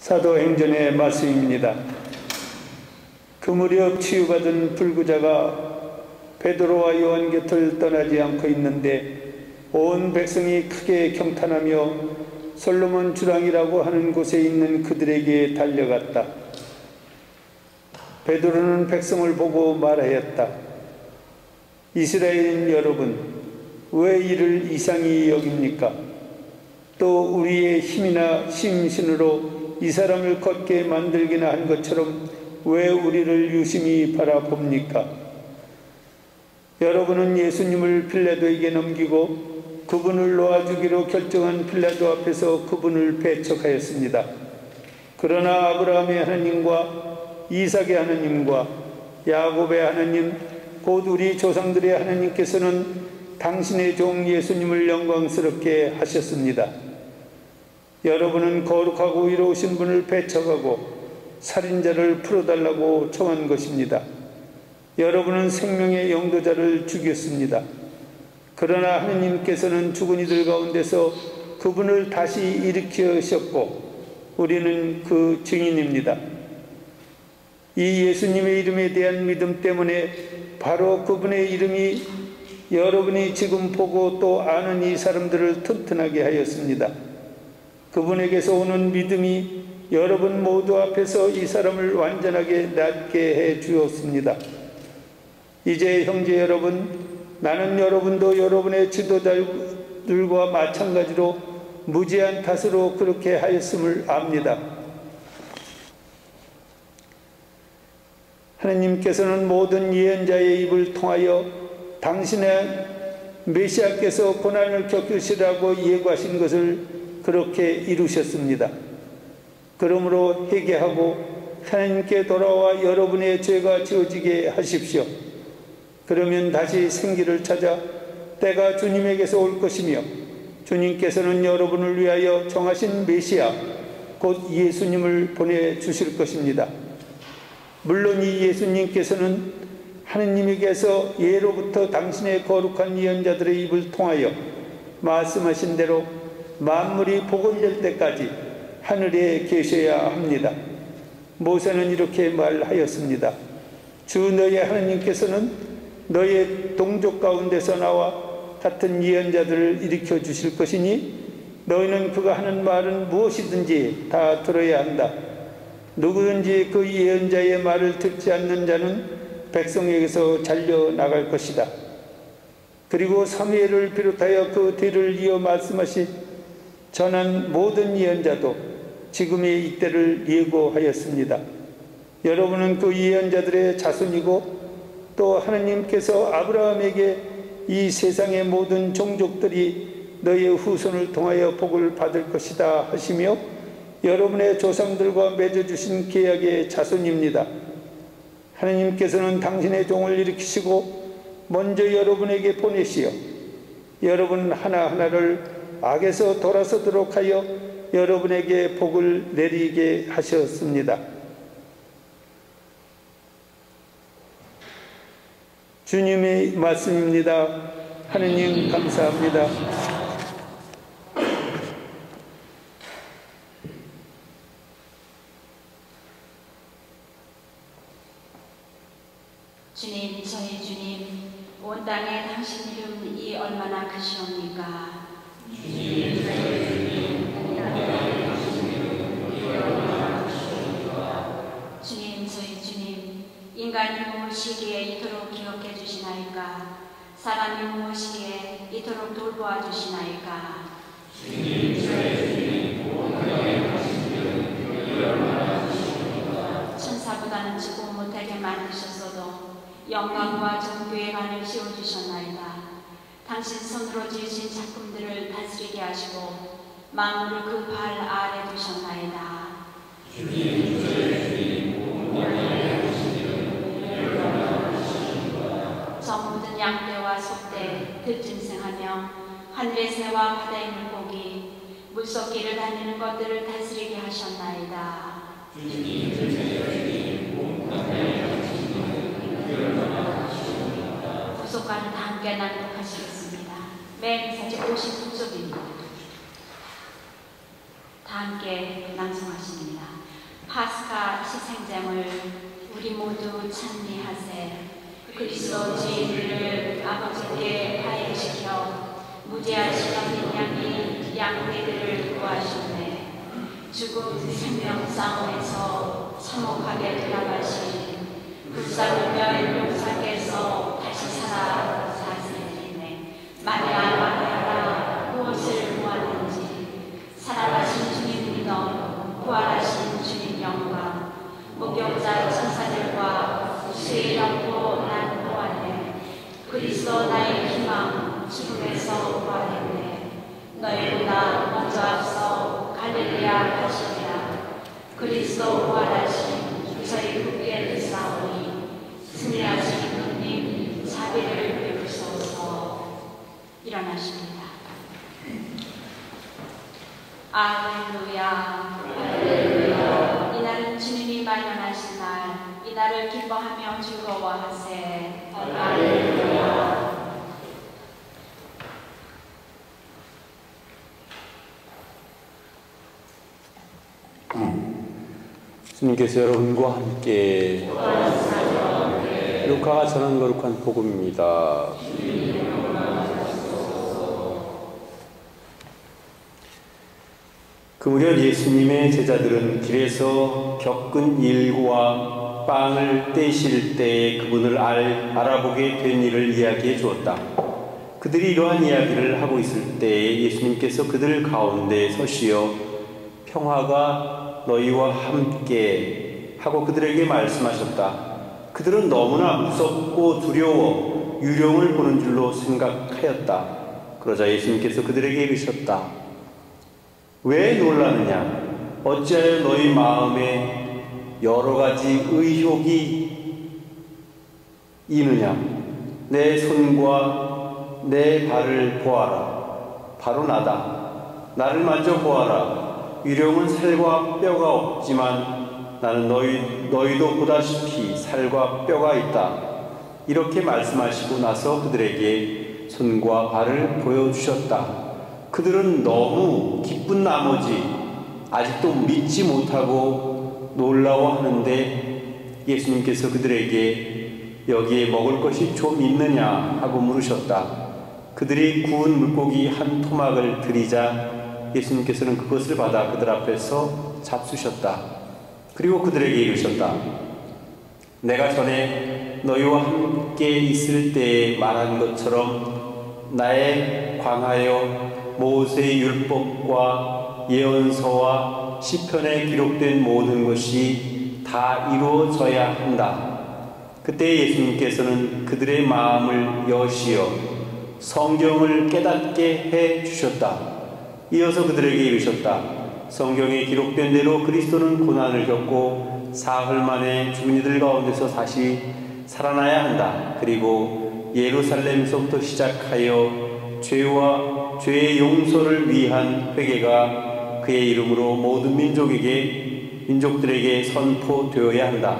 사도행전의 말씀입니다. 그 무렵 치유받은 불구자가 베드로와 요한 곁을 떠나지 않고 있는데 온 백성이 크게 경탄하며 솔로몬 주랑이라고 하는 곳에 있는 그들에게 달려갔다. 베드로는 백성을 보고 말하였다. 이스라엘인 여러분, 왜 이를 이상히 여깁니까? 또 우리의 힘이나 심신으로 이 사람을 걷게 만들기나 한 것처럼 왜 우리를 유심히 바라봅니까? 여러분은 예수님을 빌라도에게 넘기고 그분을 놓아주기로 결정한 빌라도 앞에서 그분을 배척하였습니다. 그러나 아브라함의 하나님과 이삭의 하나님과 야곱의 하나님, 곧 우리 조상들의 하나님께서는 당신의 종 예수님을 영광스럽게 하셨습니다. 여러분은 거룩하고 의로우신 분을 배척하고 살인자를 풀어달라고 청한 것입니다. 여러분은 생명의 영도자를 죽였습니다. 그러나 하느님께서는 죽은 이들 가운데서 그분을 다시 일으키셨고 우리는 그 증인입니다. 이 예수님의 이름에 대한 믿음 때문에 바로 그분의 이름이 여러분이 지금 보고 또 아는 이 사람들을 튼튼하게 하였습니다. 그분에게서 오는 믿음이 여러분 모두 앞에서 이 사람을 완전하게 낫게 해 주었습니다. 이제 형제 여러분, 나는 여러분도 여러분의 지도자들과 마찬가지로 무지한 탓으로 그렇게 하였음을 압니다. 하나님께서는 모든 예언자의 입을 통하여 당신의 메시아께서 고난을 겪으시라고 예고하신 것을 그렇게 이루셨습니다. 그러므로 회개하고 하나님께 돌아와 여러분의 죄가 지워지게 하십시오. 그러면 다시 생기를 찾아 때가 주님에게서 올 것이며 주님께서는 여러분을 위하여 정하신 메시아 곧 예수님을 보내주실 것입니다. 물론 이 예수님께서는 하느님에게서 예로부터 당신의 거룩한 예언자들의 입을 통하여 말씀하신 대로 만물이 복원될 때까지 하늘에 계셔야 합니다. 모세는 이렇게 말하였습니다. 주 너의 하나님께서는 너의 동족 가운데서 나와 같은 예언자들을 일으켜 주실 것이니 너희는 그가 하는 말은 무엇이든지 다 들어야 한다. 누구든지 그 예언자의 말을 듣지 않는 자는 백성에게서 잘려나갈 것이다. 그리고 사무엘을 비롯하여 그 뒤를 이어 말씀하신 전한 모든 예언자도 지금의 이때를 예고하였습니다. 여러분은 그 예언자들의 자손이고 또 하나님께서 아브라함에게 이 세상의 모든 종족들이 너의 후손을 통하여 복을 받을 것이다 하시며 여러분의 조상들과 맺어주신 계약의 자손입니다. 하나님께서는 당신의 종을 일으키시고 먼저 여러분에게 보내시어 여러분 하나하나를 악에서 돌아서도록 하여 여러분에게 복을 내리게 하셨습니다. 주님의 말씀입니다. 하느님 감사합니다. 주님, 저희 주님, 온 땅에 당신 이름이 얼마나 크시옵니까? 주님, 저희 주님, 온 땅에 당신 이름이 얼마나 크시옵니까? 주님, 저희 주님, 인간이 무엇이기에 이토록 기억해 주시나이까? 사람이 무엇이기에 이토록 돌보아 주시나이까? 주님, 저희 주님, 온 땅에 당신 이름이 얼마나 크시옵니까? 천사보다는 지고 못하게 만드셨어도 영광과 존귀의 관을 씌워주셨나이다. 당신 손으로 지으신 작품들을 다스리게 하시고 만물을 그 발 아래 두셨나이다. 주님, 저희 주님, 온 땅에 당신 이름이 얼마나 크시옵니까? 저 모든 양떼와 소떼, 들짐승하며 하늘의 새와 바다의 물고기, 물속길을 다니는 것들을 다스리게 하셨나이다. 주님, 저희 주님, 온 땅에 당신 이름이 얼마나 크시옵니까? 구속과는 다 함께 낭독하시겠습니다. 맨 사제 59쪽입니다. 다 함께 낭송하십니다. 파스카 희생제물 우리 모두 찬미하세. 그리스도 주인을 아버지께 화해시켜 무죄하신 어린 양이 양떼들을 구하셨네. 죽음 생명 싸움에서 참혹하게 돌아가신 불사르며 용사께서 다시 살아 사세리네. 마리아라 무엇을 구하는지 살아가신 주님 믿어 부활하신 주님 영광 목격자 천사들과 주의 영도 난 구하네. 그리스도 나의 희망 죽음에서 부활했네. 너희보다 먼저 앞서 갈릴리아 가시리라. 그리스도 부활하신 저희 굳게 믿사오니 승리하신 주님 자비를 베푸소서. 일어나십니다. 할렐루야. 할렐루야. 이날은 주님이 마련하신 날, 이날을 기뻐하며 즐거워하세. 할렐루야. 주님께서 여러분과 함께 루카가 전한 거룩한 복음입니다. 그 무렵 예수님의 제자들은 길에서 겪은 일과 빵을 떼실 때에 그분을 알아보게 된 일을 이야기해 주었다. 그들이 이러한 이야기를 하고 있을 때에 예수님께서 그들 가운데 서시어 평화가 너희와 함께 하고 그들에게 말씀하셨다. 그들은 너무나 무섭고 두려워 유령을 보는 줄로 생각하였다. 그러자 예수님께서 그들에게 이르셨다. 왜 놀라느냐? 어찌하여 너희 마음에 여러 가지 의혹이 있느냐? 내 손과 내 발을 보아라. 바로 나다. 나를 만져보아라. 유령은 살과 뼈가 없지만 나는 너희도 보다시피 살과 뼈가 있다. 이렇게 말씀하시고 나서 그들에게 손과 발을 보여주셨다. 그들은 너무 기쁜 나머지 아직도 믿지 못하고 놀라워하는데 예수님께서 그들에게 여기에 먹을 것이 좀 있느냐 하고 물으셨다. 그들이 구운 물고기 한 토막을 드리자 예수님께서는 그것을 받아 그들 앞에서 잡수셨다. 그리고 그들에게 이르셨다. 내가 전에 너희와 함께 있을 때에 말한 것처럼 나에 관하여 모세의 율법과 예언서와 시편에 기록된 모든 것이 다 이루어져야 한다. 그때 예수님께서는 그들의 마음을 여시어 성경을 깨닫게 해 주셨다. 이어서 그들에게 이르셨다. 성경에 기록된 대로 그리스도는 고난을 겪고 사흘 만에 죽은 이들 가운데서 다시 살아나야 한다. 그리고 예루살렘에서부터 시작하여 죄의 용서를 위한 회개가 그의 이름으로 모든 민족들에게 선포되어야 한다.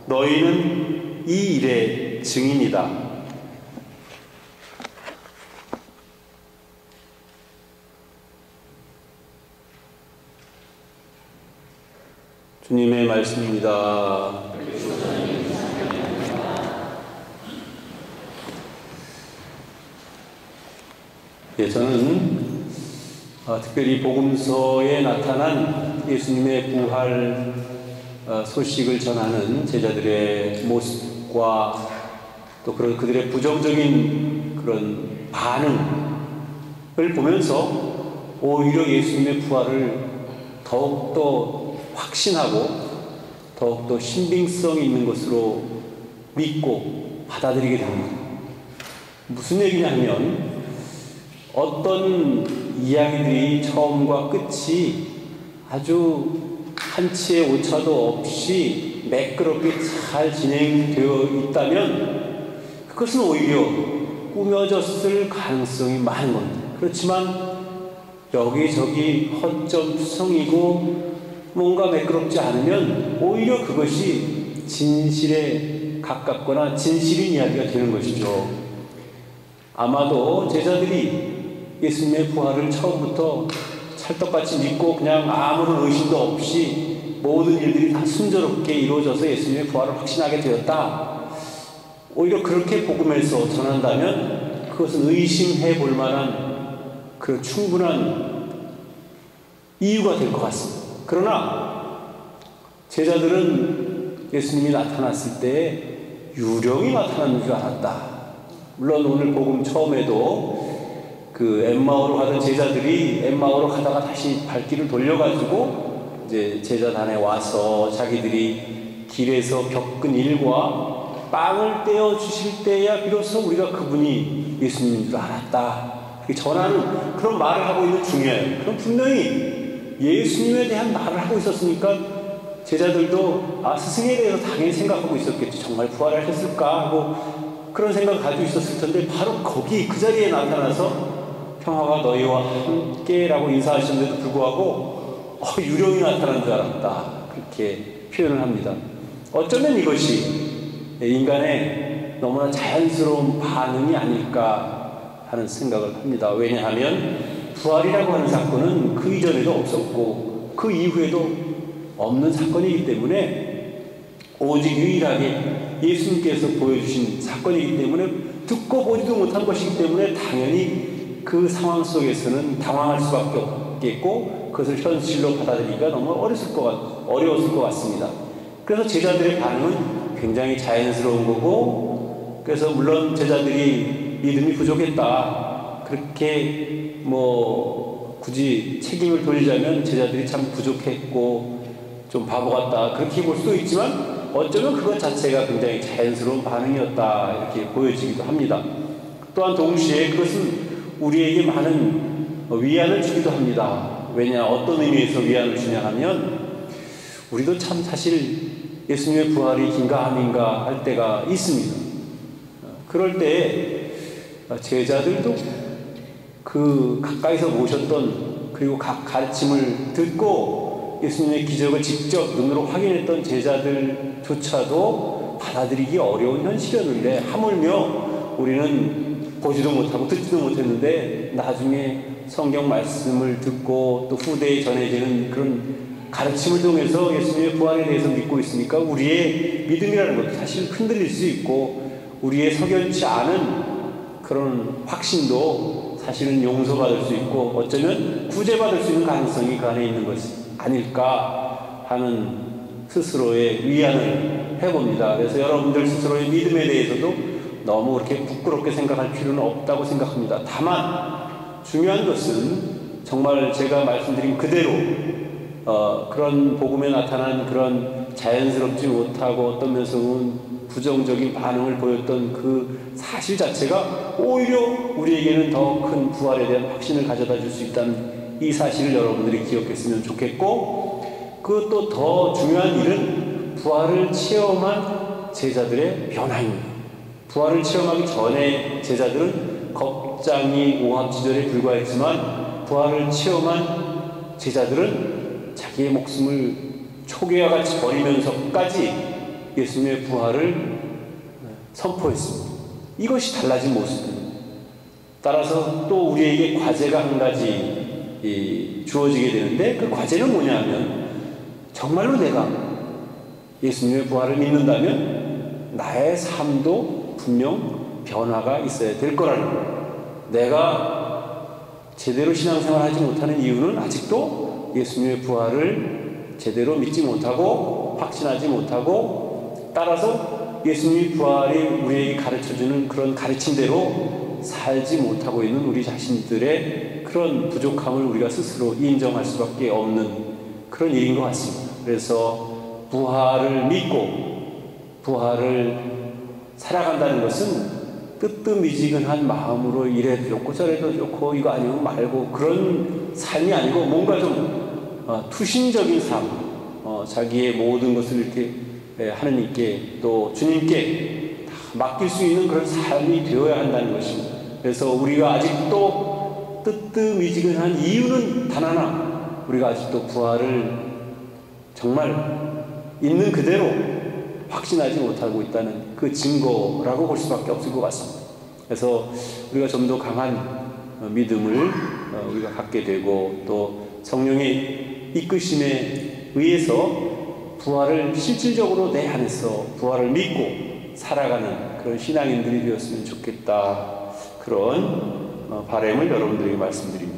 너희는 이 일의 증인이다. 주님의 말씀입니다. 예, 저는 특별히 복음서에 나타난 예수님의 부활 소식을 전하는 제자들의 모습과 또 그런 그들의 부정적인 그런 반응을 보면서 오히려 예수님의 부활을 더욱더 확신하고 더욱더 신빙성 있는 것으로 믿고 받아들이게 됩니다. 무슨 얘기냐 하면 어떤 이야기들이 처음과 끝이 아주 한치의 오차도 없이 매끄럽게 잘 진행되어 있다면 그것은 오히려 꾸며졌을 가능성이 많은 겁니다. 그렇지만 여기저기 허점투성이고 뭔가 매끄럽지 않으면 오히려 그것이 진실에 가깝거나 진실인 이야기가 되는 것이죠. 아마도 제자들이 예수님의 부활을 처음부터 찰떡같이 믿고 그냥 아무런 의심도 없이 모든 일들이 다 순조롭게 이루어져서 예수님의 부활을 확신하게 되었다. 오히려 그렇게 복음에서 전한다면 그것은 의심해 볼 만한 그런 충분한 이유가 될 것 같습니다. 그러나 제자들은 예수님이 나타났을 때 유령이 나타나는 줄 알았다. 물론 오늘 복음 처음에도 그 엠마오로 가던 제자들이 엠마오로 가다가 다시 발길을 돌려가지고 이제 제자단에 와서 자기들이 길에서 겪은 일과 빵을 떼어 주실 때야 비로소 우리가 그분이 예수님인 줄 알았다. 전하는 그런 말을 하고 있는 중이에요. 그럼 분명히 예수님에 대한 말을 하고 있었으니까 제자들도 스승에 대해서 당연히 생각하고 있었겠죠. 정말 부활하셨을까 하고 그런 생각을 가지고 있었을 텐데 바로 거기 그 자리에 나타나서 평화가 너희와 함께라고 인사하셨는데도 불구하고 유령이 나타난 줄 알았다. 그렇게 표현을 합니다. 어쩌면 이것이 인간의 너무나 자연스러운 반응이 아닐까 하는 생각을 합니다. 왜냐하면 부활이라고 하는 사건은 그 이전에도 없었고 그 이후에도 없는 사건이기 때문에 오직 유일하게 예수님께서 보여주신 사건이기 때문에 듣고 보지도 못한 것이기 때문에 당연히 그 상황 속에서는 당황할 수밖에 없겠고 그것을 현실로 받아들이기가 너무 어려웠을 것 같습니다. 그래서 제자들의 반응은 굉장히 자연스러운 거고 그래서 물론 제자들이 믿음이 부족했다. 그렇게 굳이 책임을 돌리자면 제자들이 참 부족했고 좀 바보 같다. 그렇게 볼 수도 있지만 어쩌면 그것 자체가 굉장히 자연스러운 반응이었다. 이렇게 보여지기도 합니다. 또한 동시에 그것은 우리에게 많은 위안을 주기도 합니다. 왜냐 어떤 의미에서 위안을 주냐 하면 우리도 참 사실 예수님의 부활이 긴가 아닌가 할 때가 있습니다. 그럴 때 제자들도 그 가까이서 모셨던 그리고 각 가르침을 듣고 예수님의 기적을 직접 눈으로 확인했던 제자들조차도 받아들이기 어려운 현실이었는데 하물며 우리는 보지도 못하고 듣지도 못했는데 나중에 성경 말씀을 듣고 또 후대에 전해지는 그런 가르침을 통해서 예수님의 부활에 대해서 믿고 있으니까 우리의 믿음이라는 것도 사실 흔들릴 수 있고 우리의 석연치 않은 그런 확신도 사실은 용서받을 수 있고 어쩌면 구제받을 수 있는 가능성이 그 안에 있는 것이 아닐까 하는 스스로의 위안을 해봅니다. 그래서 여러분들 스스로의 믿음에 대해서도 너무 그렇게 부끄럽게 생각할 필요는 없다고 생각합니다. 다만 중요한 것은 정말 제가 말씀드린 그대로 그런 복음에 나타난 그런 자연스럽지 못하고 어떤 면에서는 부정적인 반응을 보였던 그 사실 자체가 오히려 우리에게는 더 큰 부활에 대한 확신을 가져다 줄 수 있다는 이 사실을 여러분들이 기억했으면 좋겠고 그것도 더 중요한 일은 부활을 체험한 제자들의 변화입니다. 부활을 체험하기 전에 제자들은 겁장이 오합지졸에 불과했지만 부활을 체험한 제자들은 자기의 목숨을 초계와 같이 버리면서까지 예수님의 부활을 선포했습니다. 이것이 달라진 모습입니다. 따라서 또 우리에게 과제가 한 가지 주어지게 되는데 그 과제는 뭐냐면 정말로 내가 예수님의 부활을 믿는다면 나의 삶도 분명 변화가 있어야 될 거라는 거예요. 내가 제대로 신앙생활을 하지 못하는 이유는 아직도 예수님의 부활을 제대로 믿지 못하고 확신하지 못하고 따라서 예수님의 부활이 우리에게 가르쳐주는 그런 가르침대로 살지 못하고 있는 우리 자신들의 그런 부족함을 우리가 스스로 인정할 수밖에 없는 그런 일인 것 같습니다. 그래서 부활을 믿고 부활을 살아간다는 것은 뜨뜻미지근한 마음으로 이래도 좋고 저래도 좋고 이거 아니면 말고 그런 삶이 아니고 뭔가 좀 투신적인 삶, 자기의 모든 것을 이렇게 하느님께 또 주님께 다 맡길 수 있는 그런 삶이 되어야 한다는 것입니다. 그래서 우리가 아직도 뜨뜻미지근한 이유는 단 하나, 우리가 아직도 부활을 정말 있는 그대로 확신하지 못하고 있다는 그 증거라고 볼 수밖에 없을 것 같습니다. 그래서 우리가 좀 더 강한 믿음을 우리가 갖게 되고 또 성령의 이끄심에 의해서 부활을 실질적으로 내 안에서 부활을 믿고 살아가는 그런 신앙인들이 되었으면 좋겠다. 그런 바람을 여러분들에게 말씀드립니다.